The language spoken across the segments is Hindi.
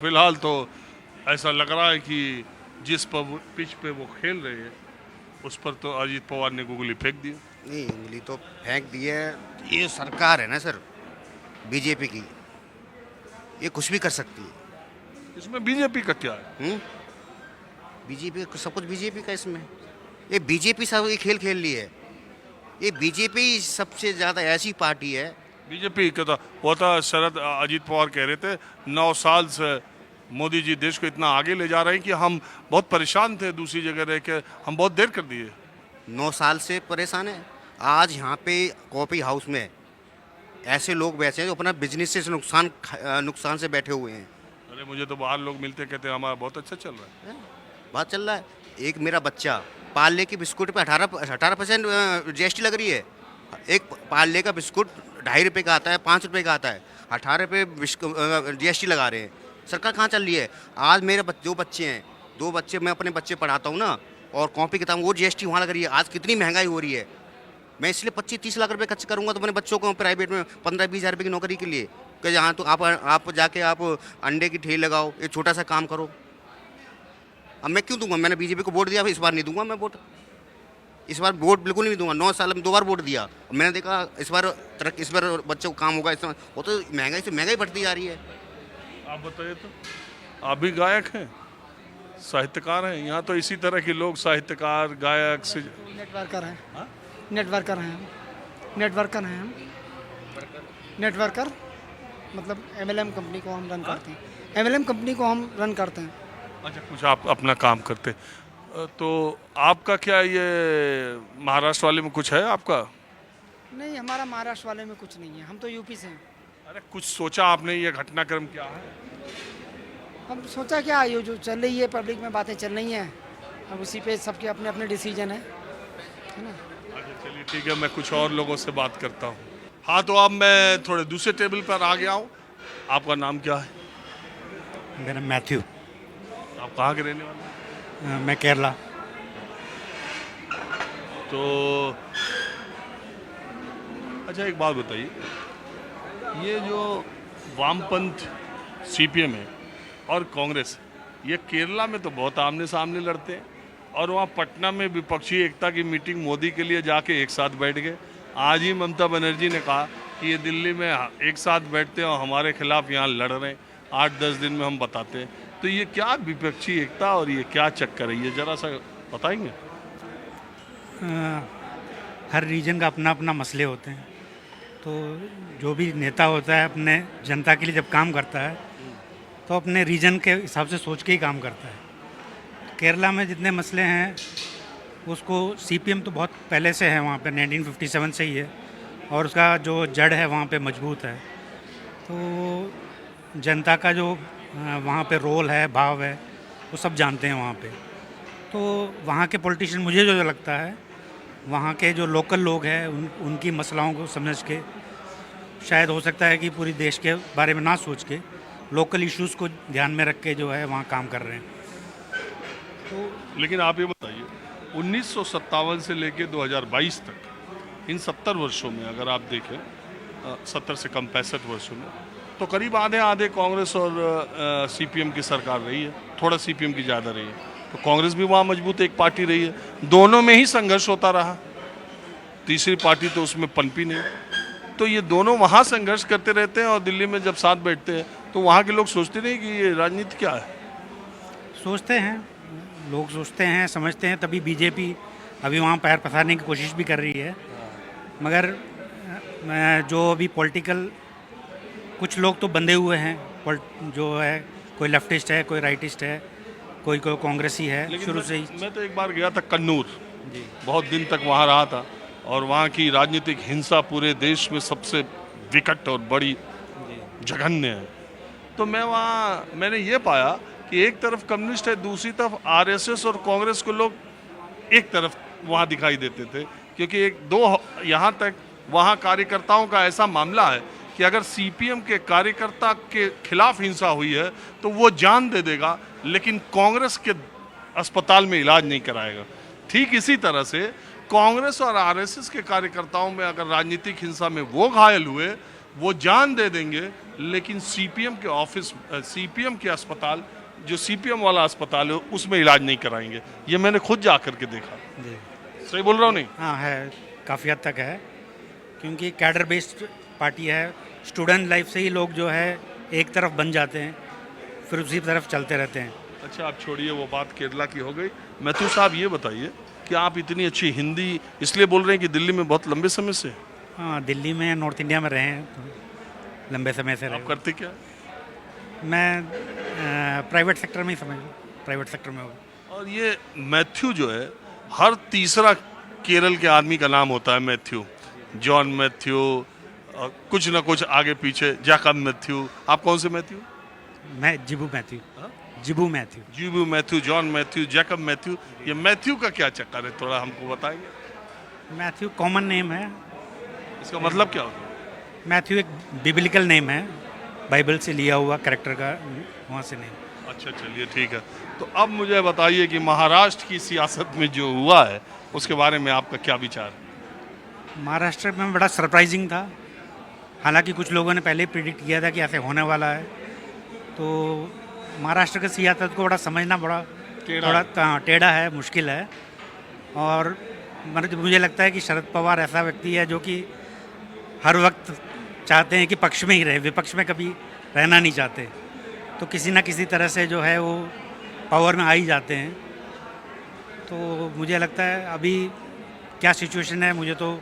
फिलहाल तो ऐसा लग रहा है कि जिस पिच पे वो खेल रहे हैं उस पर तो अजीत पवार ने उंगली फेंक दी। नहीं, उंगली तो फेंक दी है। ये सरकार है ना सर, बीजेपी की, ये कुछ भी कर सकती है। इसमें बीजेपी का क्या है? बीजेपी सब कुछ बीजेपी का इसमें। ये बीजेपी सब ये खेल खेल ली है। ये बीजेपी सबसे ज़्यादा ऐसी पार्टी है। बीजेपी का तो वो था, शरद अजीत पवार कह रहे थे 9 साल से मोदी जी देश को इतना आगे ले जा रहे हैं कि हम बहुत परेशान थे, दूसरी जगह रह के हम बहुत देर कर दिए। 9 साल से परेशान है। आज यहाँ पे कॉफी हाउस में ऐसे लोग बैठे हैं जो अपना बिजनेस से नुकसान से बैठे हुए हैं। अरे मुझे तो बाहर लोग मिलते कहते हैं हमारा बहुत अच्छा चल रहा है। बात चल रहा है। एक मेरा बच्चा पार्ले के बिस्कुट पे 18% GST लग रही है। एक पार्ले का बिस्कुट 2.5 रुपये का आता है, 5 रुपये का आता है, 18 रुपये GST लगा रहे हैं। सरकार कहाँ चल रही है? आज मेरे दो बच्चे हैं, 2 बच्चे, मैं अपने बच्चे पढ़ाता हूँ ना, और कॉपी किताब वो GST वहाँ लग रही है। आज कितनी महंगाई हो रही है। मैं इसलिए 25-30 लाख रुपए खर्च करूँगा तो अपने बच्चों को प्राइवेट में 15-20 हज़ार रुपये की नौकरी के लिए, कि जहाँ तो आप जाके आप अंडे की ठेली लगाओ, एक छोटा सा काम करो। अब मैं क्यों दूंगा? मैंने बीजेपी को वोट दिया, इस बार नहीं दूंगा मैं वोट। इस बार वोट बिल्कुल नहीं दूंगा। 9 साल में 2 बार वोट दिया, मैंने देखा इस बार बच्चों को काम होगा। इस वो तो महंगाई से महंगाई बढ़ती जा रही है। आप बताइए तो, आप भी गायक हैं, साहित्यकार हैं, यहाँ तो इसी तरह के लोग साहित्यकार गायक से नेटवर्कर हैं। हाँ? नेटवर्कर हैं हम। नेटवर्कर हैं हम। नेटवर्कर मतलब MLM कंपनी को हम रन करते हैं। MLM कंपनी को हम रन करते हैं। अच्छा, कुछ आप अपना काम करते तो आपका क्या ये महाराष्ट्र वाले में कुछ है आपका? नहीं, हमारा महाराष्ट्र वाले में कुछ नहीं है, हम तो यूपी से हैं। अरे कुछ सोचा आपने, ये घटनाक्रम क्या है? हम सोचा क्या, ये जो चल रही है पब्लिक में बातें चल रही हैं, अब उसी पे सबके अपने अपने डिसीजन है ना। अच्छा चलिए ठीक है, मैं कुछ और लोगों से बात करता हूँ। हाँ तो अब मैं थोड़े दूसरे टेबल पर आ गया हूँ। आपका नाम क्या है? मेरा मैथ्यू। आप कहाँ के रहने वाले हैं? मैं केरला। तो अच्छा एक बात बताइए, ये जो वामपंथ CPM है और कांग्रेस, ये केरला में तो बहुत आमने सामने लड़ते हैं, और वहाँ पटना में विपक्षी एकता की मीटिंग मोदी के लिए जाके एक साथ बैठ गए। आज ही ममता बनर्जी ने कहा कि ये दिल्ली में एक साथ बैठते हैं और हमारे खिलाफ यहाँ लड़ रहे हैं, 8-10 दिन में हम बताते हैं। तो ये क्या विपक्षी एकता और ये क्या चक्कर है, ये जरा सा बताएंगे? हर रीजन का अपना अपना मसले होते हैं, तो जो भी नेता होता है अपने जनता के लिए जब काम करता है तो अपने रीजन के हिसाब से सोच के ही काम करता है। केरला में जितने मसले हैं उसको CPM तो बहुत पहले से है वहाँ पे, 1957 से ही है, और उसका जो जड़ है वहाँ पे मजबूत है। तो जनता का जो वहाँ पे रोल है, भाव है, वो सब जानते हैं वहाँ पे। तो वहाँ के पॉलिटिशियन, मुझे जो लगता है, वहाँ के जो लोकल लोग हैं उनकी मसलाओं को समझ के, शायद हो सकता है कि पूरी देश के बारे में ना सोच के लोकल इश्यूज़ को ध्यान में रख के जो है वहाँ काम कर रहे हैं। तो लेकिन आप ये बताइए, 1957 से लेके 2022 तक, इन 70 वर्षों में अगर आप देखें, 70 से कम 65 वर्षों में, तो करीब आधे आधे कांग्रेस और CPM की सरकार रही है, थोड़ा CPM की ज़्यादा रही है। तो कांग्रेस भी वहाँ मजबूत एक पार्टी रही है, दोनों में ही संघर्ष होता रहा, तीसरी पार्टी तो उसमें पनपी नहीं। तो ये दोनों वहाँ संघर्ष करते रहते हैं और दिल्ली में जब साथ बैठते हैं तो वहाँ के लोग सोचते नहीं कि ये राजनीति क्या है? सोचते हैं, लोग सोचते हैं, समझते हैं, तभी बीजेपी अभी वहाँ पैर पसारने की कोशिश भी कर रही है। मगर जो अभी पॉलिटिकल कुछ लोग तो बंधे हुए हैं, जो है कोई लेफ्टिस्ट है, कोई राइटिस्ट है, कोई कांग्रेसी है शुरू से ही। मैं तो एक बार गया था कन्नूर जी, बहुत दिन तक वहाँ रहा था, और वहाँ की राजनीतिक हिंसा पूरे देश में सबसे विकट और बड़ी जघन्य है। तो मैंने ये पाया कि एक तरफ कम्युनिस्ट है, दूसरी तरफ RSS और कांग्रेस को लोग एक तरफ वहाँ दिखाई देते थे, क्योंकि एक दो यहाँ तक वहाँ कार्यकर्ताओं का ऐसा मामला है कि अगर CPM के कार्यकर्ता के खिलाफ हिंसा हुई है तो वो जान दे देगा, लेकिन कांग्रेस के अस्पताल में इलाज नहीं कराएगा। ठीक इसी तरह से कांग्रेस और RSS के कार्यकर्ताओं में अगर राजनीतिक हिंसा में वो घायल हुए, वो जान दे देंगे, लेकिन सीपीएम के ऑफिस, सीपीएम के अस्पताल, जो सीपीएम वाला अस्पताल है उसमें इलाज नहीं कराएंगे। ये मैंने खुद जा करके देखा। जी सही बोल रहा हूँ नहीं? हाँ है, काफ़ी हद तक है, क्योंकि कैडर बेस्ड पार्टी है। स्टूडेंट लाइफ से ही लोग जो है एक तरफ बन जाते हैं, फिर उसी तरफ चलते रहते हैं। अच्छा, आप छोड़िए वो बात, केरला की हो गई। मैथ्यू साहब ये बताइए कि आप इतनी अच्छी हिंदी इसलिए बोल रहे हैं कि दिल्ली में बहुत लंबे समय से हाँ, दिल्ली में, नॉर्थ इंडिया में रहे हैं तो लंबे समय से आप रहे। करते क्या? मैं प्राइवेट सेक्टर में ही समझ लो, प्राइवेट सेक्टर में हो। और ये मैथ्यू जो है, हर तीसरा केरल के आदमी का नाम होता है मैथ्यू। जॉन मैथ्यू, कुछ ना कुछ आगे पीछे, जैकब मैथ्यू। आप कौन से मैथ्यू? मैं जिबू मैथ्यू। जिबू मैथ्यू। जीबू मैथ्यू, जॉन मैथ्यू, जैकब मैथ्यू। ये मैथ्यू का क्या चक्कर है, थोड़ा हमको बताएंगे? मैथ्यू कॉमन नेम है। इसका मतलब क्या होता है? मैथ्यू एक बिब्लिकल नेम है, बाइबल से लिया हुआ कैरेक्टर का, वहाँ से नेम। अच्छा, चलिए ठीक है। तो अब मुझे बताइए कि महाराष्ट्र की सियासत में जो हुआ है उसके बारे में आपका क्या विचार है? महाराष्ट्र में बड़ा सरप्राइजिंग था। हालांकि कुछ लोगों ने पहले प्रिडिक्ट किया था कि ऐसे होने वाला है। तो महाराष्ट्र की सियासत को बड़ा समझना बड़ा थोड़ा टेढ़ा है, मुश्किल है। और मुझे लगता है कि शरद पवार ऐसा व्यक्ति है जो कि हर वक्त चाहते हैं कि पक्ष में ही रहे, विपक्ष में कभी रहना नहीं चाहते। तो किसी ना किसी तरह से जो है वो पावर में आ ही जाते हैं। तो मुझे लगता है अभी क्या सिचुएशन है मुझे तो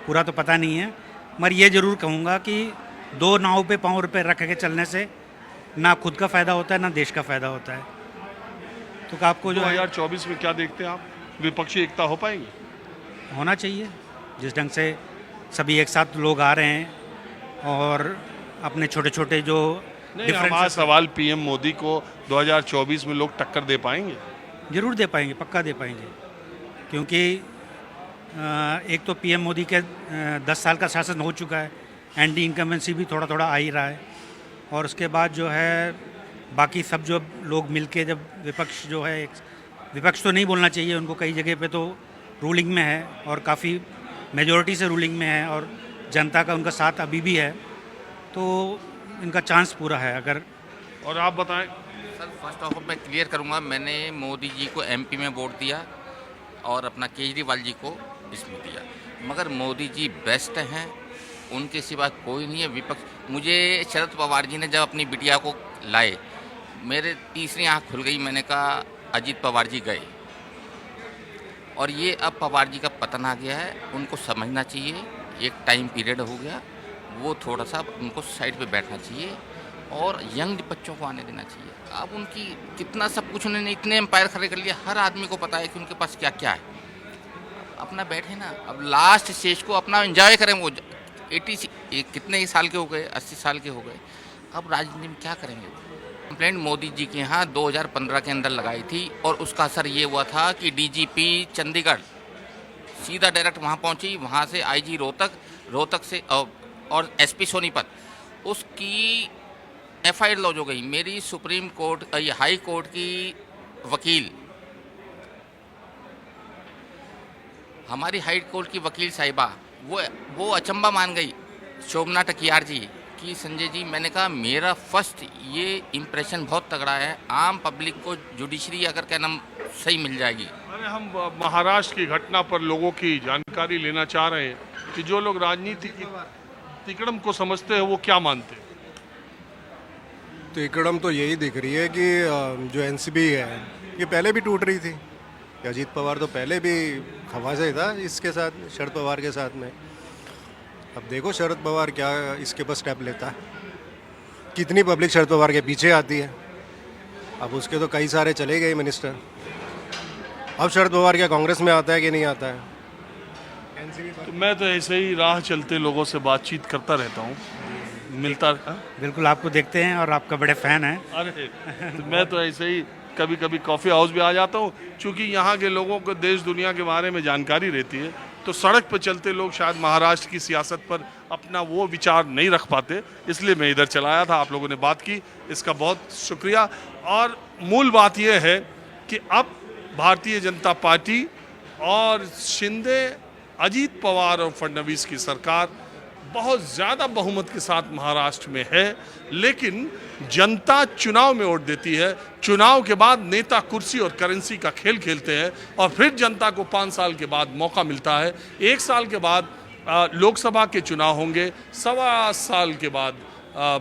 पूरा तो पता नहीं है, मगर ये ज़रूर कहूँगा कि दो नाव पे पाँव पे रख के चलने से ना खुद का फ़ायदा होता है ना देश का फ़ायदा होता है। तो आपको जो 2024 में क्या देखते हैं आप? विपक्षी एकता हो पाएंगी? होना चाहिए, जिस ढंग से सभी एक साथ लोग आ रहे हैं और अपने छोटे छोटे जो नहीं, हमारा सवाल पीएम मोदी को 2024 में लोग टक्कर दे पाएंगे? जरूर दे पाएंगे, पक्का दे पाएंगे। क्योंकि एक तो पीएम मोदी के 10 साल का शासन हो चुका है, एंटी इनकम्बेंसी भी थोड़ा थोड़ा आ ही रहा है। और उसके बाद जो है बाकी सब जो लोग मिलके, जब विपक्ष जो है, विपक्ष तो नहीं बोलना चाहिए उनको, कई जगह पे तो रूलिंग में है और काफ़ी मेजॉरिटी से रूलिंग में है और जनता का उनका साथ अभी भी है, तो इनका चांस पूरा है अगर। और आप बताएं? सर, फर्स्ट ऑफ ऑल मैं क्लियर करूंगा, मैंने मोदी जी को एमपी में वोट दिया और अपना केजरीवाल जी को इसमें दिया, मगर मोदी जी बेस्ट हैं, उनके सिवा कोई नहीं है विपक्ष। मुझे शरद पवार जी ने जब अपनी बिटिया को लाए, मेरे तीसरी आँख खुल गई। मैंने कहा अजीत पवार जी गए और ये अब पवार जी का पतन आ गया है, उनको समझना चाहिए। एक टाइम पीरियड हो गया, वो थोड़ा सा उनको साइड पे बैठना चाहिए और यंग बच्चों को आने देना चाहिए। अब उनकी कितना सब कुछ उन्होंने इतने एम्पायर खड़े कर लिया, हर आदमी को पता है कि उनके पास क्या क्या है। अपना बैठे ना, अब लास्ट स्टेज को अपना एंजॉय करें। वो 80 कितने ही साल के हो गए, 80 साल के हो गए, अब राजनीति में क्या करेंगे? कंप्लेंट मोदी जी के यहाँ 2015 के अंदर लगाई थी और उसका असर ये हुआ था कि डीजीपी चंडीगढ़ सीधा डायरेक्ट वहाँ पहुँची, वहाँ से आईजी रोहतक से और एसपी सोनीपत, उसकी एफआईआर लॉन्च हो गई। मेरी सुप्रीम कोर्ट, हाई कोर्ट की वकील, हमारी हाई कोर्ट की वकील साहिबा, वो अचंबा मान गई, शोभना टकियार जी, कि संजय जी, मैंने कहा मेरा फर्स्ट ये इम्प्रेशन बहुत तगड़ा है, आम पब्लिक को जुडिशरी अगर क्या नाम सही मिल जाएगी। अरे हम महाराष्ट्र की घटना पर लोगों की जानकारी लेना चाह रहे हैं कि जो लोग राजनीति की तिकड़म को समझते हैं वो क्या मानते हैं? तो तिकड़म तो यही दिख रही है कि जो एनसीपी है ये पहले भी टूट रही थी। अजीत पवार तो पहले भी खवा से ही था इसके साथ, शरद पवार के साथ में। अब देखो शरद पवार क्या इसके ऊपर स्टेप लेता है। कितनी पब्लिक शरद पवार के पीछे आती है। अब उसके तो कई सारे चले गए मिनिस्टर। अब शरद पवार क्या कांग्रेस में आता है कि नहीं आता है? तो मैं तो ऐसे ही राह चलते लोगों से बातचीत करता रहता हूँ, मिलता। बिल्कुल, आपको देखते हैं और आपका बड़े फ़ैन हैं। अरे तो मैं तो ऐसे ही कभी कभी कॉफ़ी हाउस भी आ जाता हूँ, क्योंकि यहाँ के लोगों को देश दुनिया के बारे में जानकारी रहती है। तो सड़क पर चलते लोग शायद महाराष्ट्र की सियासत पर अपना वो विचार नहीं रख पाते, इसलिए मैं इधर चला आया था। आप लोगों ने बात की, इसका बहुत शुक्रिया। और मूल बात यह है कि अब भारतीय जनता पार्टी और शिंदे, अजीत पवार और फडणवीस की सरकार बहुत ज़्यादा बहुमत के साथ महाराष्ट्र में है, लेकिन जनता चुनाव में वोट देती है। चुनाव के बाद नेता कुर्सी और करेंसी का खेल खेलते हैं और फिर जनता को 5 साल के बाद मौका मिलता है। 1 साल के बाद लोकसभा के चुनाव होंगे, 1.25 साल के बाद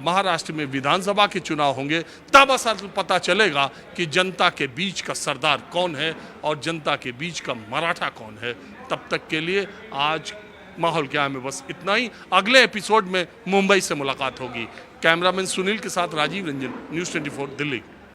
महाराष्ट्र में विधानसभा के चुनाव होंगे। तब असल पता चलेगा कि जनता के बीच का सरदार कौन है और जनता के बीच का मराठा कौन है। तब तक के लिए आज माहौल क्या है, बस इतना ही। अगले एपिसोड में मुंबई से मुलाकात होगी। कैमरामैन सुनील के साथ राजीव रंजन, न्यूज़ 24 दिल्ली।